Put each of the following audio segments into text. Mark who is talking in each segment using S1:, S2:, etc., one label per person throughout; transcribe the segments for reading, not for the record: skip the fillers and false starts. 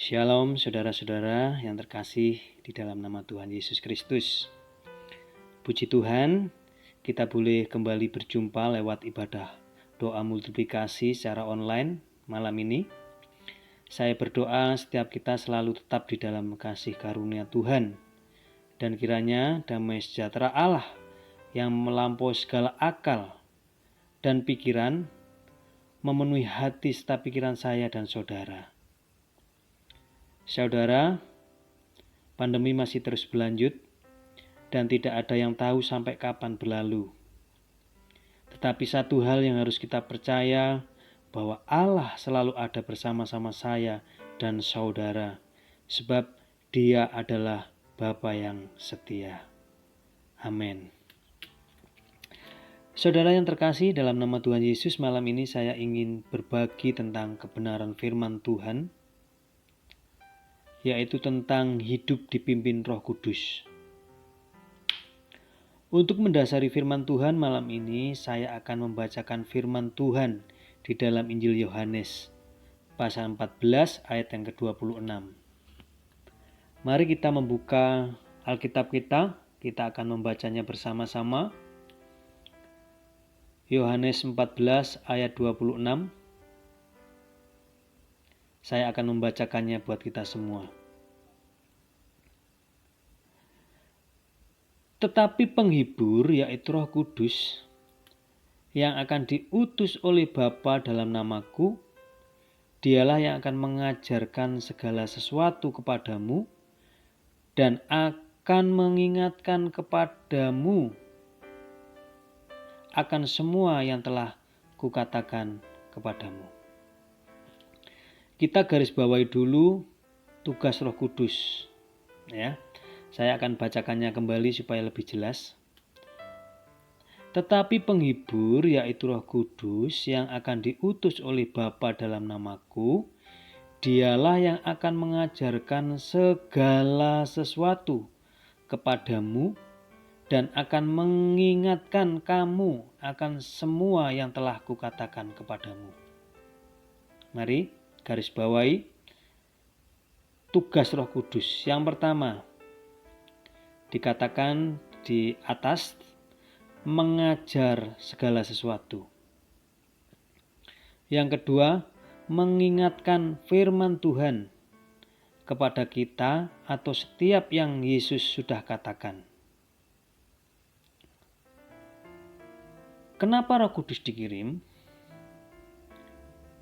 S1: Shalom saudara-saudara yang terkasih di dalam nama Tuhan Yesus Kristus. Puji Tuhan, kita boleh kembali berjumpa lewat ibadah doa multiplikasi secara online malam ini. Saya berdoa setiap kita selalu tetap di dalam kasih karunia Tuhan. Dan kiranya damai sejahtera Allah yang melampaui segala akal dan pikiran memenuhi hati serta pikiran saya dan saudara. Saudara, pandemi masih terus berlanjut dan tidak ada yang tahu sampai kapan berlalu. Tetapi satu hal yang harus kita percaya, bahwa Allah selalu ada bersama-sama saya dan saudara, sebab Dia adalah Bapa yang setia. Amin. Saudara yang terkasih, dalam nama Tuhan Yesus, malam ini saya ingin berbagi tentang kebenaran firman Tuhan, yaitu tentang hidup dipimpin Roh Kudus. Untuk mendasari firman Tuhan malam ini, saya akan membacakan firman Tuhan di dalam Injil Yohanes, pasal 14 ayat yang ke-26. Mari kita membuka Alkitab kita akan membacanya bersama-sama. Yohanes 14 ayat 26. Saya akan membacakannya buat kita semua. Tetapi penghibur, yaitu Roh Kudus, yang akan diutus oleh Bapa dalam namaku, Dialah yang akan mengajarkan segala sesuatu kepadamu dan akan mengingatkan kepadamu akan semua yang telah kukatakan kepadamu. Kita garis bawahi dulu tugas Roh Kudus, ya. Saya akan bacakannya kembali supaya lebih jelas. Tetapi penghibur, yaitu Roh Kudus, yang akan diutus oleh Bapa dalam namaku, Dialah yang akan mengajarkan segala sesuatu kepadamu dan akan mengingatkan kamu akan semua yang telah kukatakan kepadamu. Mari garis bawahi tugas Roh Kudus. Yang pertama, dikatakan di atas, mengajar segala sesuatu. Yang kedua, mengingatkan firman Tuhan kepada kita atau setiap yang Yesus sudah katakan. Kenapa Roh Kudus dikirim?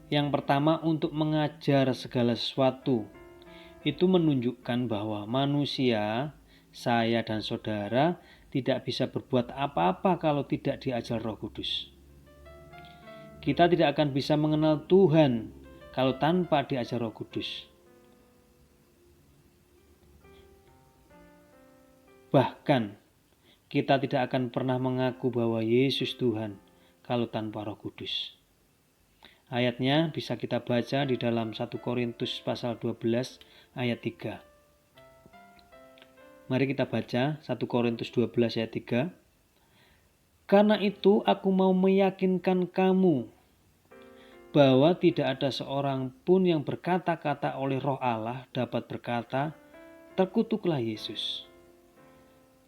S1: Yang pertama, untuk mengajar segala sesuatu. Itu menunjukkan bahwa manusia, saya dan saudara, tidak bisa berbuat apa-apa kalau tidak diajar Roh Kudus. Kita tidak akan bisa mengenal Tuhan kalau tanpa diajar Roh Kudus. Bahkan kita tidak akan pernah mengaku bahwa Yesus Tuhan kalau tanpa Roh Kudus. Ayatnya bisa kita baca di dalam 1 Korintus pasal 12 ayat 3. Mari kita baca 1 Korintus 12 ayat 3. Karena itu aku mau meyakinkan kamu bahwa tidak ada seorang pun yang berkata-kata oleh Roh Allah dapat berkata, terkutuklah Yesus.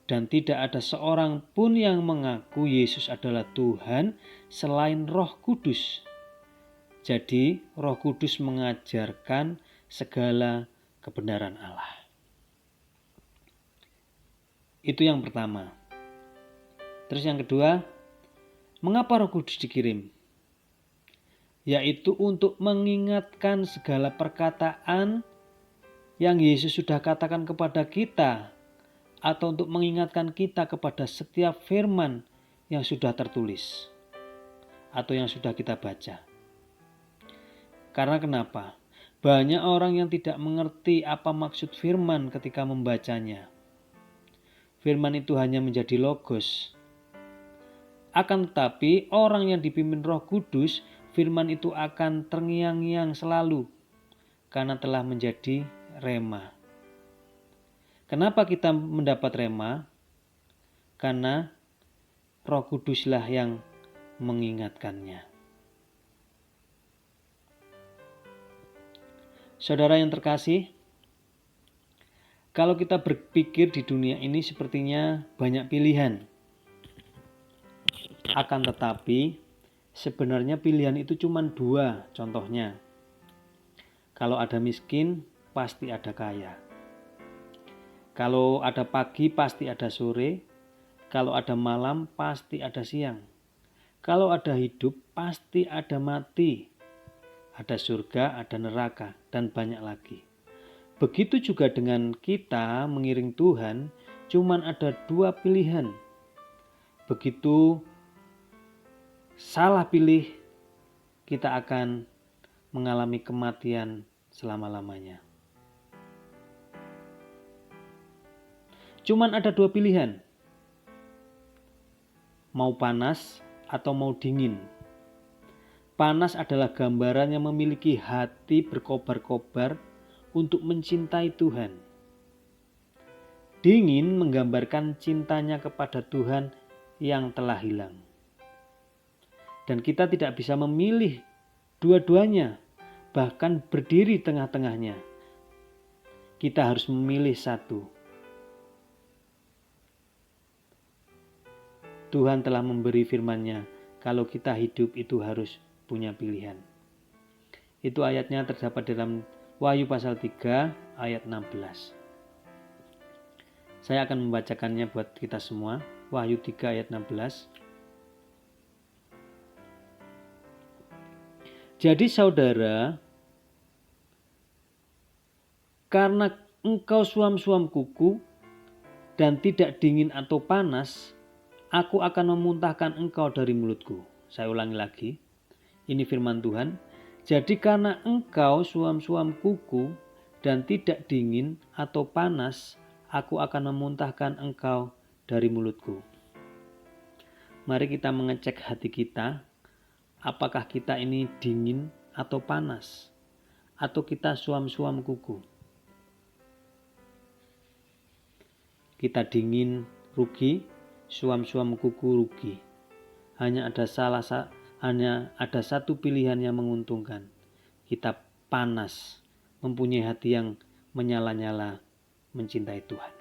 S1: Dan tidak ada seorang pun yang mengaku Yesus adalah Tuhan selain Roh Kudus. Jadi Roh Kudus mengajarkan segala kebenaran Allah. Itu yang pertama. Terus yang kedua, mengapa Roh Kudus dikirim? Yaitu untuk mengingatkan segala perkataan yang Yesus sudah katakan kepada kita, atau untuk mengingatkan kita kepada setiap firman yang sudah tertulis atau yang sudah kita baca. Karena kenapa? Banyak orang yang tidak mengerti apa maksud firman ketika membacanya. Firman itu hanya menjadi logos. Akan tetapi orang yang dipimpin Roh Kudus, firman itu akan terngiang-ngiang selalu karena telah menjadi rema. Kenapa kita mendapat rema? Karena Roh Kuduslah yang mengingatkannya. Saudara yang terkasih, kalau kita berpikir di dunia ini sepertinya banyak pilihan. Akan tetapi, sebenarnya pilihan itu cuma dua contohnya. Kalau ada miskin, pasti ada kaya. Kalau ada pagi, pasti ada sore. Kalau ada malam, pasti ada siang. Kalau ada hidup, pasti ada mati. Ada surga, ada neraka, dan banyak lagi. Begitu juga dengan kita mengiring Tuhan, cuman ada dua pilihan. Begitu salah pilih, kita akan mengalami kematian selama-lamanya. Cuman ada dua pilihan, mau panas atau mau dingin. Panas adalah gambaran yang memiliki hati berkobar-kobar untuk mencintai Tuhan. Dingin menggambarkan cintanya kepada Tuhan yang telah hilang. Dan kita tidak bisa memilih dua-duanya, bahkan berdiri tengah-tengahnya. Kita harus memilih satu. Tuhan telah memberi firman-Nya, kalau kita hidup itu harus punya pilihan. Itu ayatnya terdapat dalam Wahyu pasal 3 ayat 16. Saya akan membacakannya buat kita semua. Wahyu 3 ayat 16. Jadi saudara, karena engkau suam-suam kuku dan tidak dingin atau panas, aku akan memuntahkan engkau dari mulutku. Saya ulangi lagi. Ini firman Tuhan. Jadi karena engkau suam-suam kuku dan tidak dingin atau panas, aku akan memuntahkan engkau dari mulutku. Mari kita mengecek hati kita, apakah kita ini dingin atau panas, atau kita suam-suam kuku. Kita dingin rugi, suam-suam kuku rugi. Hanya ada satu pilihan yang menguntungkan. Kita panas, mempunyai hati yang menyala-nyala, mencintai Tuhan.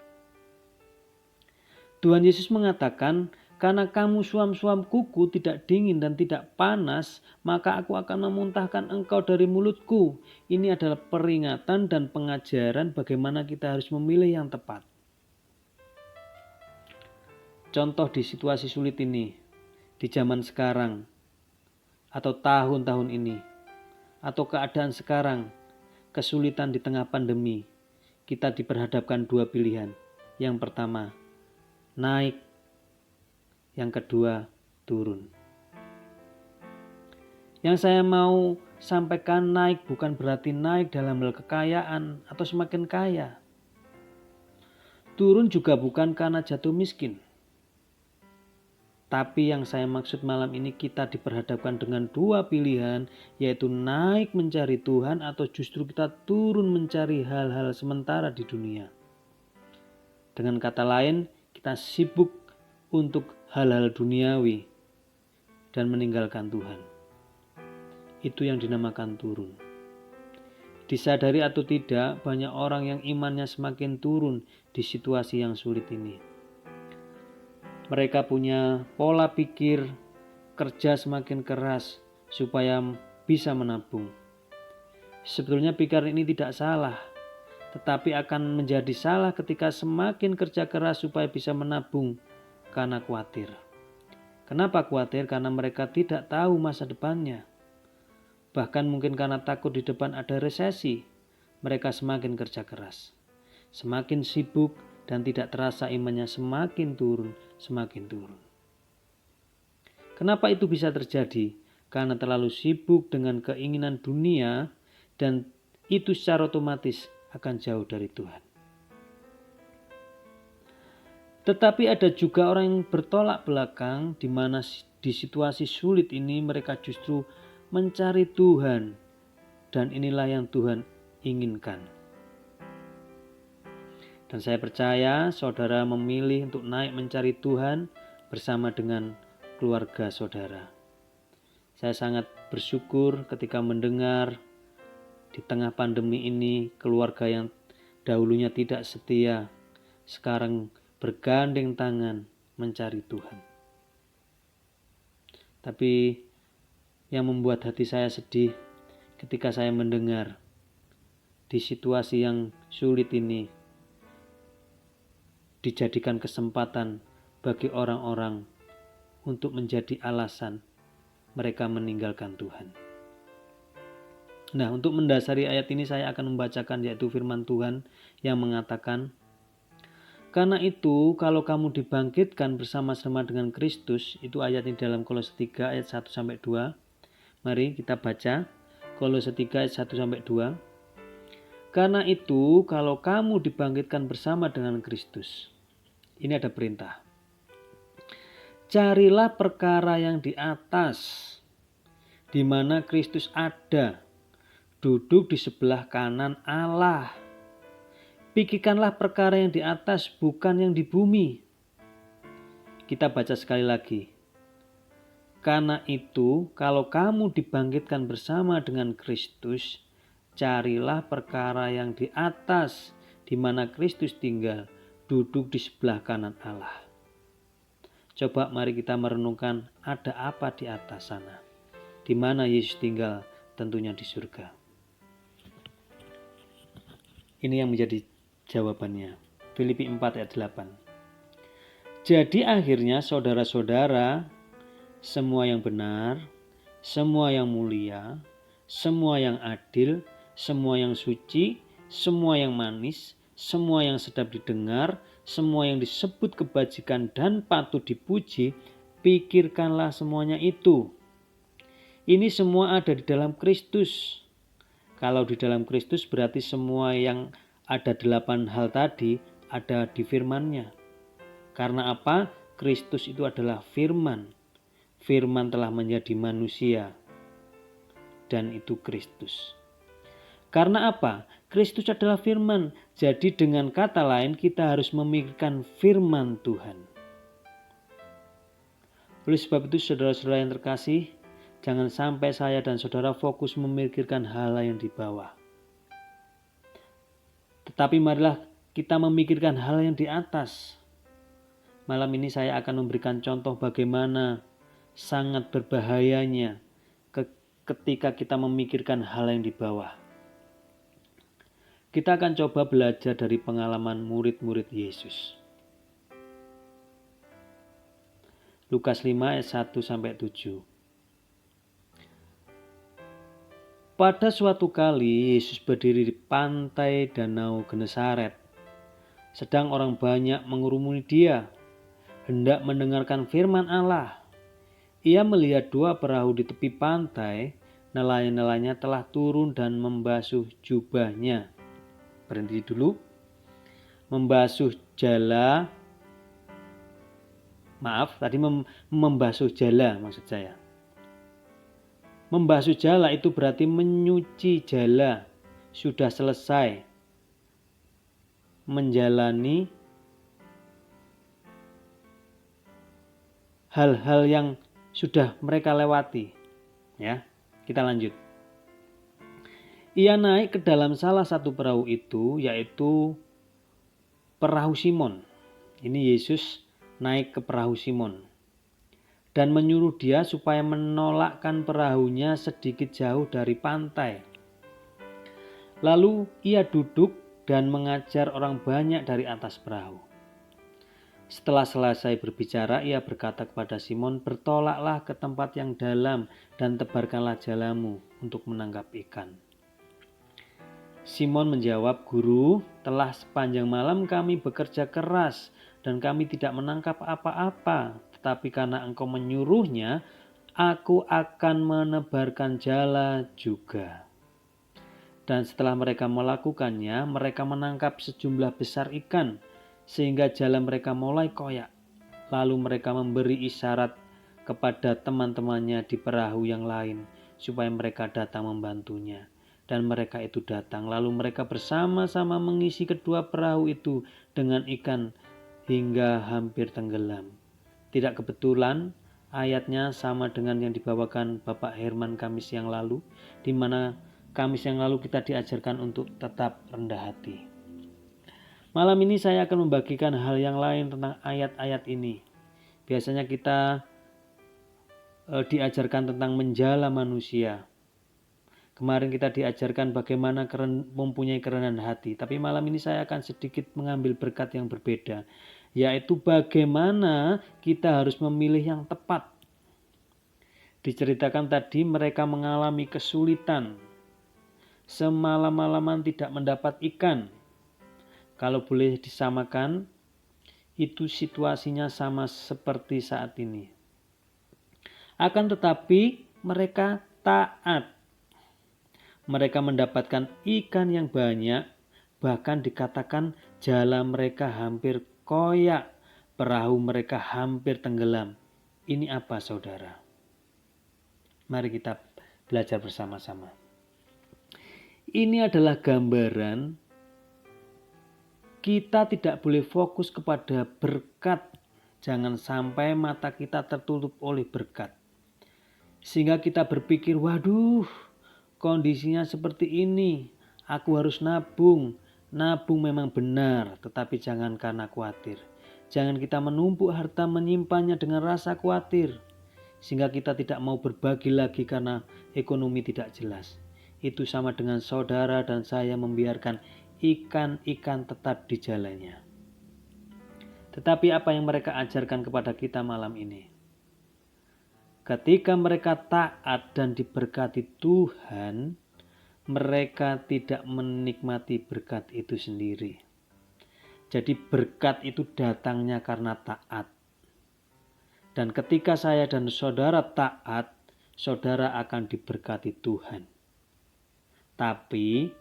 S1: Tuhan Yesus mengatakan, karena kamu suam-suam kuku tidak dingin dan tidak panas, maka aku akan memuntahkan engkau dari mulutku. Ini adalah peringatan dan pengajaran bagaimana kita harus memilih yang tepat. Contoh di situasi sulit ini, di zaman sekarang, atau tahun-tahun ini, atau keadaan sekarang, kesulitan di tengah pandemi, kita diperhadapkan dua pilihan. Yang pertama, naik. Yang kedua, turun. Yang saya mau sampaikan, naik bukan berarti naik dalam hal kekayaan atau semakin kaya. Turun juga bukan karena jatuh miskin. Tapi yang saya maksud malam ini, kita diperhadapkan dengan dua pilihan, yaitu naik mencari Tuhan atau justru kita turun mencari hal-hal sementara di dunia. Dengan kata lain, kita sibuk untuk hal-hal duniawi dan meninggalkan Tuhan. Itu yang dinamakan turun. Disadari atau tidak, banyak orang yang imannya semakin turun di situasi yang sulit ini. Mereka punya pola pikir kerja semakin keras supaya bisa menabung. Sebetulnya pikiran ini tidak salah, tetapi akan menjadi salah ketika semakin kerja keras supaya bisa menabung karena khawatir. Kenapa khawatir? Karena mereka tidak tahu masa depannya. Bahkan mungkin karena takut di depan ada resesi, mereka semakin kerja keras, semakin sibuk, dan tidak terasa imannya semakin turun, semakin turun. Kenapa itu bisa terjadi? Karena terlalu sibuk dengan keinginan dunia, dan itu secara otomatis akan jauh dari Tuhan. Tetapi ada juga orang yang bertolak belakang, di mana di situasi sulit ini mereka justru mencari Tuhan, dan inilah yang Tuhan inginkan. Dan saya percaya saudara memilih untuk naik mencari Tuhan bersama dengan keluarga saudara. Saya sangat bersyukur ketika mendengar Di tengah pandemi ini, keluarga yang dahulunya tidak setia, sekarang bergandeng tangan mencari Tuhan. Tapi yang membuat hati saya sedih ketika saya mendengar di situasi yang sulit ini dijadikan kesempatan bagi orang-orang untuk menjadi alasan mereka meninggalkan Tuhan. Nah, untuk mendasari ayat ini saya akan membacakan yaitu firman Tuhan yang mengatakan, "Karena itu kalau kamu dibangkitkan bersama-sama dengan Kristus," itu ayat ini dalam Kolose 3 ayat 1-2. Mari kita baca Kolose 3 ayat 1-2. "Karena itu kalau kamu dibangkitkan bersama dengan Kristus." Ini ada perintah. "Carilah perkara yang di atas, di mana Kristus ada, duduk di sebelah kanan Allah. Pikirkanlah perkara yang di atas, bukan yang di bumi." Kita baca sekali lagi. "Karena itu, kalau kamu dibangkitkan bersama dengan Kristus, carilah perkara yang di atas, di mana Kristus tinggal, duduk di sebelah kanan Allah." Coba mari kita merenungkan, ada apa di atas sana? Di mana Yesus tinggal? Tentunya di surga. Ini yang menjadi jawabannya. Filipi 4 ayat 8. "Jadi akhirnya saudara-saudara, semua yang benar, semua yang mulia, semua yang adil, semua yang suci, semua yang manis, semua yang sedap didengar, semua yang disebut kebajikan dan patut dipuji, pikirkanlah semuanya itu. Ini semua ada di dalam Kristus." Kalau di dalam Kristus berarti semua yang ada 8 hal tadi ada di firman-Nya. Karena apa? Kristus itu adalah firman. Firman telah menjadi manusia. Dan itu Kristus. Karena apa? Kristus adalah firman. Jadi dengan kata lain kita harus memikirkan firman Tuhan. Oleh sebab itu saudara-saudara yang terkasih, jangan sampai saya dan saudara fokus memikirkan hal yang di bawah. Tetapi marilah kita memikirkan hal yang di atas. Malam ini saya akan memberikan contoh bagaimana sangat berbahayanya ketika kita memikirkan hal yang di bawah. Kita akan coba belajar dari pengalaman murid-murid Yesus. Lukas 5 ayat 1-7. "Pada suatu kali Yesus berdiri di pantai Danau Genesaret. Sedang orang banyak mengurumuni Dia, hendak mendengarkan firman Allah. Ia melihat 2 perahu di tepi pantai, nelayan-nelayannya telah turun dan membasuh jubahnya." Berhenti dulu. Membasuh jala. Membasuh jala maksud saya. Membasuh jala itu berarti menyuci jala. Sudah selesai menjalani hal-hal yang sudah mereka lewati. Ya, kita lanjut. Ia naik ke dalam salah satu perahu itu, yaitu perahu Simon. Ini Yesus naik ke perahu Simon dan menyuruh dia supaya menolakkan perahunya sedikit jauh dari pantai. Lalu ia duduk dan mengajar orang banyak dari atas perahu. Setelah selesai berbicara, ia berkata kepada Simon, "Bertolaklah ke tempat yang dalam dan tebarkanlah jalamu untuk menangkap ikan." Simon menjawab, "Guru, telah sepanjang malam kami bekerja keras dan kami tidak menangkap apa-apa. Tetapi karena engkau menyuruhnya, aku akan menebarkan jala juga." Dan setelah mereka melakukannya, mereka menangkap sejumlah besar ikan, sehingga jala mereka mulai koyak. Lalu mereka memberi isyarat kepada teman-temannya di perahu yang lain, supaya mereka datang membantunya. Dan mereka itu datang, lalu mereka bersama-sama mengisi kedua perahu itu dengan ikan hingga hampir tenggelam. Tidak kebetulan ayatnya sama dengan yang dibawakan Bapak Herman Kamis yang lalu, di mana Kamis yang lalu kita diajarkan untuk tetap rendah hati. Malam ini saya akan membagikan hal yang lain tentang ayat-ayat ini. Biasanya kita diajarkan tentang menjala manusia. Kemarin kita diajarkan bagaimana mempunyai kerendahan hati. Tapi malam ini saya akan sedikit mengambil berkat yang berbeda. Yaitu bagaimana kita harus memilih yang tepat. Diceritakan tadi mereka mengalami kesulitan. Semalam-malaman tidak mendapat ikan. Kalau boleh disamakan, itu situasinya sama seperti saat ini. Akan tetapi mereka taat. Mereka mendapatkan ikan yang banyak, bahkan dikatakan jala mereka hampir koyak, perahu mereka hampir tenggelam. Ini apa saudara? Mari kita belajar bersama-sama. Ini adalah gambaran kita tidak boleh fokus kepada berkat. Jangan sampai mata kita tertutup oleh berkat. Sehingga kita berpikir, waduh, kondisinya seperti ini. Aku harus nabung. Nabung memang benar, tetapi jangan karena khawatir. Jangan kita menumpuk harta menyimpannya dengan rasa khawatir. Sehingga kita tidak mau berbagi lagi karena ekonomi tidak jelas. Itu sama dengan saudara dan saya membiarkan ikan-ikan tetap di jalannya. Tetapi apa yang mereka ajarkan kepada kita malam ini? Ketika mereka taat dan diberkati Tuhan, mereka tidak menikmati berkat itu sendiri. Jadi berkat itu datangnya karena taat. Dan ketika saya dan saudara taat, saudara akan diberkati Tuhan. Tapi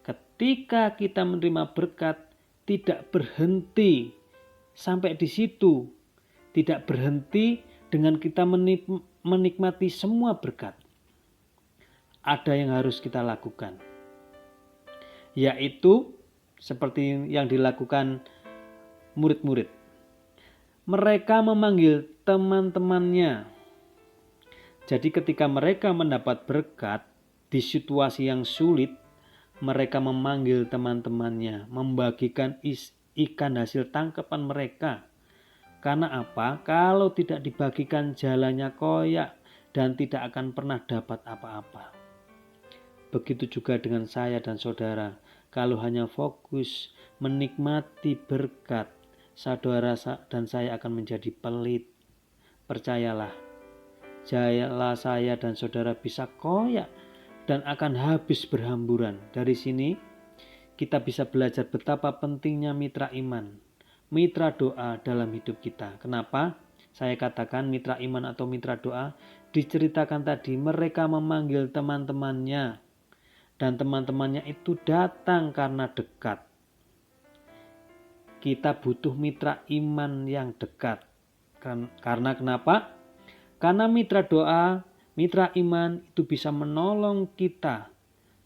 S1: ketika kita menerima berkat, tidak berhenti sampai di situ. Tidak berhenti dengan kita menikmati semua berkat. Ada yang harus kita lakukan. Yaitu seperti yang dilakukan murid-murid. Mereka memanggil teman-temannya. Jadi ketika mereka mendapat berkat di situasi yang sulit, mereka memanggil teman-temannya, membagikan ikan hasil tangkapan mereka. Karena apa? Kalau tidak dibagikan jalannya koyak dan tidak akan pernah dapat apa-apa. Begitu juga dengan saya dan saudara. Kalau hanya fokus menikmati berkat, saudara dan saya akan menjadi pelit. Percayalah, jala saya dan saudara bisa koyak dan akan habis berhamburan. Dari sini kita bisa belajar betapa pentingnya mitra iman, mitra doa dalam hidup kita. Kenapa? Saya katakan mitra iman atau mitra doa, diceritakan tadi mereka memanggil teman-temannya dan teman-temannya itu datang karena dekat. Kita butuh mitra iman yang dekat. Karena kenapa? Karena mitra doa, mitra iman itu bisa menolong kita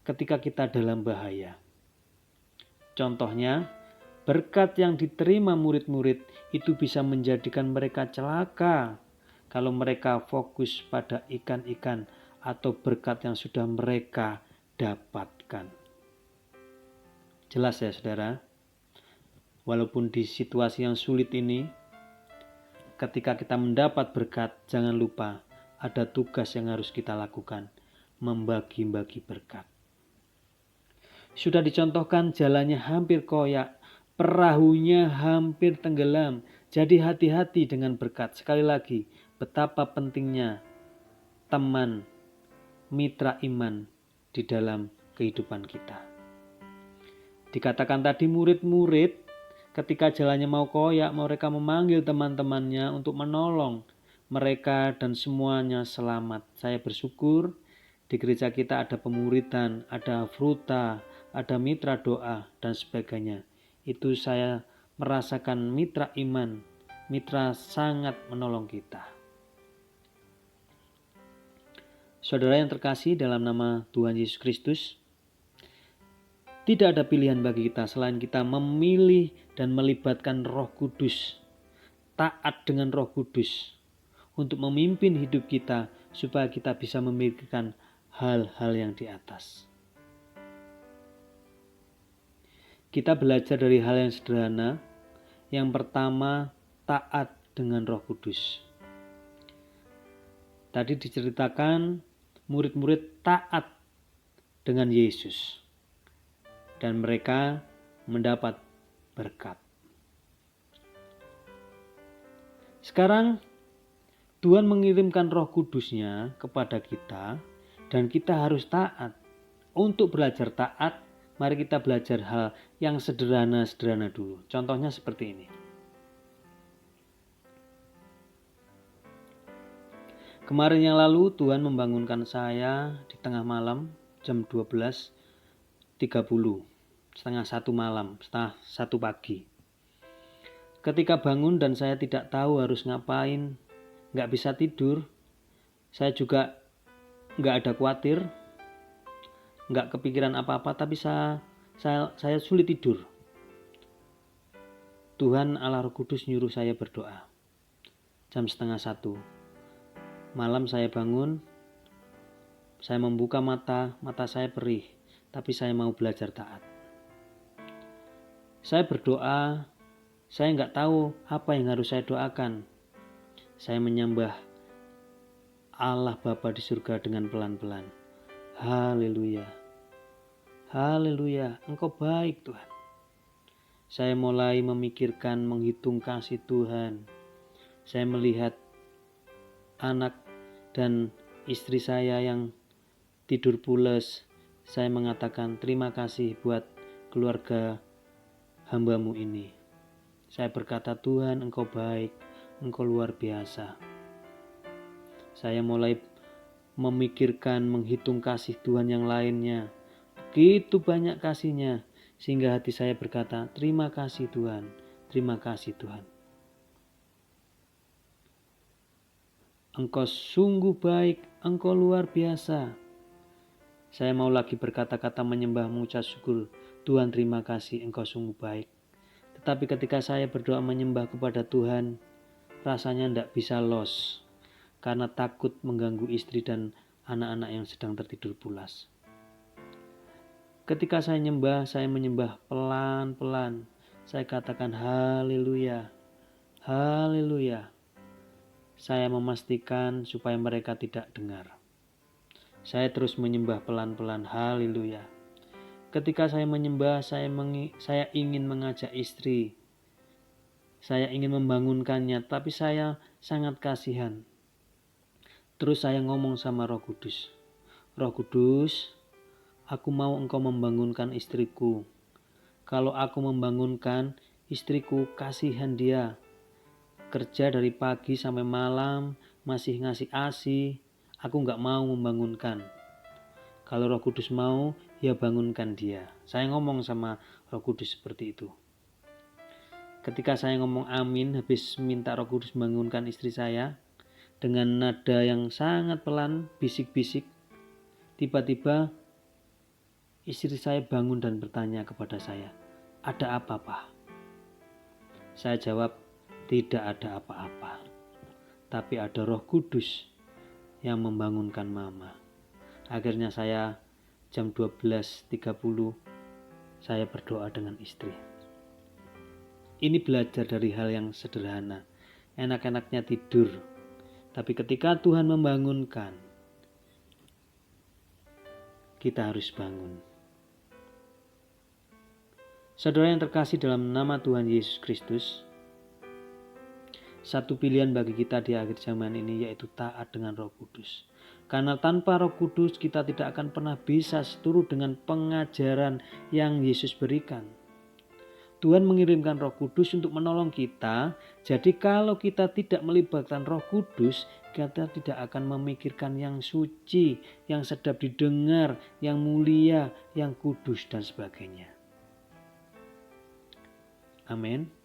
S1: ketika kita dalam bahaya. Contohnya, berkat yang diterima murid-murid itu bisa menjadikan mereka celaka kalau mereka fokus pada ikan-ikan atau berkat yang sudah mereka dapatkan. Jelas ya saudara? Walaupun di situasi yang sulit ini, ketika kita mendapat berkat, jangan lupa ada tugas yang harus kita lakukan, membagi-bagi berkat. Sudah dicontohkan jalannya hampir koyak, perahunya hampir tenggelam. Jadi hati-hati dengan berkat. Sekali lagi, betapa pentingnya teman, mitra iman di dalam kehidupan kita. Dikatakan tadi murid-murid ketika jalannya mau koyak, mereka memanggil teman-temannya untuk menolong mereka dan semuanya selamat. Saya bersyukur di gereja kita ada pemuridan, ada fruta, ada mitra doa dan sebagainya. Itu saya merasakan mitra iman, mitra sangat menolong kita. Saudara yang terkasih dalam nama Tuhan Yesus Kristus, tidak ada pilihan bagi kita selain kita memilih dan melibatkan Roh Kudus, taat dengan Roh Kudus untuk memimpin hidup kita supaya kita bisa memikirkan hal-hal yang di atas. Kita belajar dari hal yang sederhana. Yang pertama, taat dengan Roh Kudus. Tadi diceritakan murid-murid taat dengan Yesus dan mereka mendapat berkat. Sekarang Tuhan mengirimkan Roh Kudus-Nya kepada kita dan kita harus taat. Untuk belajar taat, mari kita belajar hal yang sederhana-sederhana dulu. Contohnya seperti ini. Kemarin yang lalu Tuhan membangunkan saya di tengah malam jam 12.30, setengah 1 malam, setengah 1 pagi. Ketika bangun dan saya tidak tahu harus ngapain, nggak bisa tidur, saya juga nggak ada khawatir, nggak kepikiran apa-apa, tapi saya sulit tidur. Tuhan Allah Roh Kudus nyuruh saya berdoa. Jam setengah 1 malam saya bangun, saya membuka mata saya perih, tapi saya mau belajar taat. Saya berdoa, saya nggak tahu apa yang harus saya doakan. Saya menyembah Allah Bapa di surga dengan pelan-pelan. Haleluya. Haleluya, Engkau baik Tuhan. Saya mulai memikirkan, menghitung kasih Tuhan. Saya melihat anak dan istri saya yang tidur pules. Saya mengatakan terima kasih buat keluarga hamba-Mu ini. Saya berkata, Tuhan Engkau baik, Engkau luar biasa. Saya mulai memikirkan, menghitung kasih Tuhan yang lainnya. Begitu banyak kasih-Nya, sehingga hati saya berkata, terima kasih Tuhan, terima kasih Tuhan. Engkau sungguh baik, Engkau luar biasa. Saya mau lagi berkata-kata menyembah, mengucap syukur, Tuhan terima kasih, Engkau sungguh baik. Tetapi ketika saya berdoa menyembah kepada Tuhan, rasanya tidak bisa los, karena takut mengganggu istri dan anak-anak yang sedang tertidur pulas. Ketika saya menyembah pelan-pelan. Saya katakan haleluya, haleluya. Saya memastikan supaya mereka tidak dengar. Saya terus menyembah pelan-pelan, haleluya. Ketika saya menyembah, saya ingin mengajak istri. Saya ingin membangunkannya, tapi saya sangat kasihan. Terus saya ngomong sama Roh Kudus. Roh Kudus, aku mau Engkau membangunkan istriku. Kalau aku membangunkan istriku, kasihan dia. Kerja dari pagi sampai malam, masih ngasih ASI. Aku gak mau membangunkan. Kalau Roh Kudus mau, ya bangunkan dia. Saya ngomong sama Roh Kudus seperti itu. Ketika saya ngomong amin, habis minta Roh Kudus membangunkan istri saya, dengan nada yang sangat pelan, bisik-bisik, tiba-tiba istri saya bangun dan bertanya kepada saya, ada apa Pak? Saya jawab, tidak ada apa-apa. Tapi ada Roh Kudus yang membangunkan Mama. Akhirnya saya jam 12.30 saya berdoa dengan istri. Ini belajar dari hal yang sederhana. Enak-enaknya tidur. Tapi ketika Tuhan membangunkan, kita harus bangun. Saudara yang terkasih dalam nama Tuhan Yesus Kristus, satu pilihan bagi kita di akhir zaman ini yaitu taat dengan Roh Kudus. Karena tanpa Roh Kudus kita tidak akan pernah bisa seturut dengan pengajaran yang Yesus berikan. Tuhan mengirimkan Roh Kudus untuk menolong kita. Jadi kalau kita tidak melibatkan Roh Kudus, kita tidak akan memikirkan yang suci, yang sedap didengar, yang mulia, yang kudus dan sebagainya. Amin.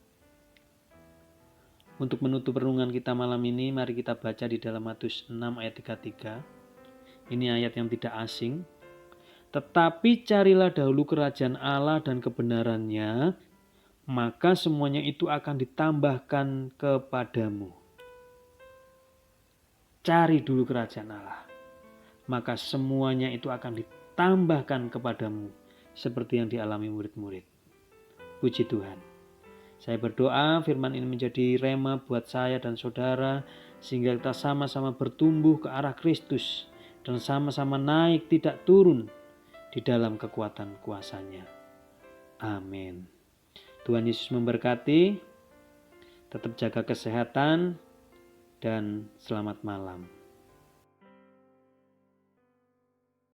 S1: Untuk menutup renungan kita malam ini, mari kita baca di dalam Matius 6 ayat 33. Ini ayat yang tidak asing. Tetapi carilah dahulu kerajaan Allah dan kebenarannya, maka semuanya itu akan ditambahkan kepadamu. Cari dulu kerajaan Allah, maka semuanya itu akan ditambahkan kepadamu, seperti yang dialami murid-murid. Puji Tuhan. Saya berdoa firman ini menjadi rema buat saya dan saudara, sehingga kita sama-sama bertumbuh ke arah Kristus dan sama-sama naik tidak turun di dalam kekuatan kuasa-Nya. Amin. Tuhan Yesus memberkati. Tetap jaga kesehatan dan selamat malam.